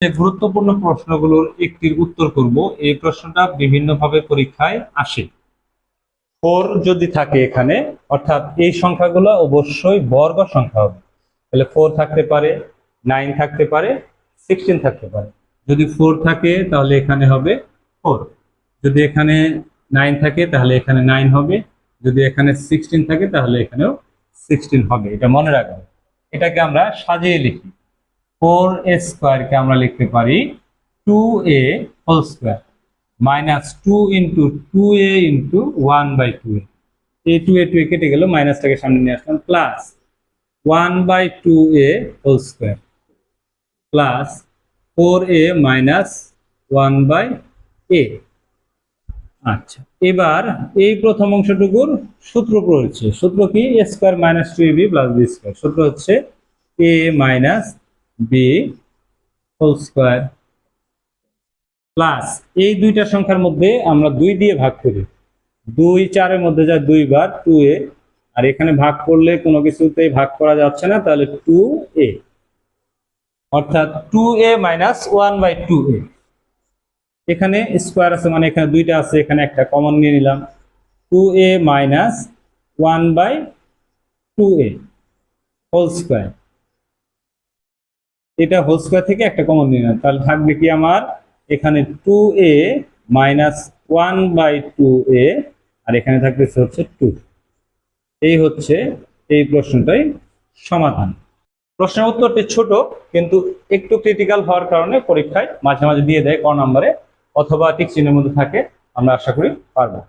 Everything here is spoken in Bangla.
যে গুরুত্বপূর্ণ প্রশ্নগুলোর একটির উত্তর করব। এই প্রশ্নটা বিভিন্নভাবে পরীক্ষায় আসে। 4 যদি থাকে এখানে, অর্থাৎ এই সংখ্যাগুলো অবশ্যই বর্গ সংখ্যা হবে। তাহলে 4 থাকতে পারে, 9 থাকতে পারে, 16 থাকতে পারে। যদি 4 থাকে তাহলে এখানে হবে 4, যদি এখানে 9 থাকে তাহলে এখানে 9 হবে, যদি এখানে 16 থাকে তাহলে এখানেও 16 হবে। এটা মনে রাখবেন। এটাকে আমরা সাজিয়ে লিখি। 4a স্কোয়ারকে আমরা লিখতে পারি 2a whole square minus 2 into 2a into 1/2a। এই 2a কেটে গেল, মাইনাসটাকে সামনে নিয়ে আসলাম, plus 1/2a whole square plus 4a minus 1/a। আচ্ছা, এবার এই প্রথম অংশটুকুর সূত্র রয়েছে। সূত্র কি? a square minus 2ab plus b square. সূত্র হচ্ছে a minus b whole square plus এই দুইটা সংখ্যার মধ্যে আমরা 2 দিয়ে ভাগ করি। 2 4 এর মধ্যে যায় 2 বার, 2a। আর এখানে ভাগ করলে কোনো কিছুতেই ভাগ করা যাচ্ছে না, তাহলে 2a, অর্থাৎ 2a মাইনাস 1/2a। এখানে স্কোয়ার আছে মানে এখানে দুইটা আছে, এখানে একটা কমন নিয়ে নিলাম, 2a minus 1/2a whole square. এটা হোল স্কোয়ার থেকে একটা কমন নিয়ে নিলাম, তাহলে থাকবে কি আমার এখানে 2a মাইনাস 1/2a, আর এখানে থাকতেছে হচ্ছে 2। এই হচ্ছে এই প্রশ্নটাই সমাধান। প্রশ্নের উত্তরটি ছোট কিন্তু একটু ক্রিটিক্যাল হওয়ার কারণে পরীক্ষায় মাঝে মাঝে দিয়ে দেয় ক নম্বরে, অথবা টিক চিহ্নের মধ্যে থাকে। আমরা আশা করি পারবো।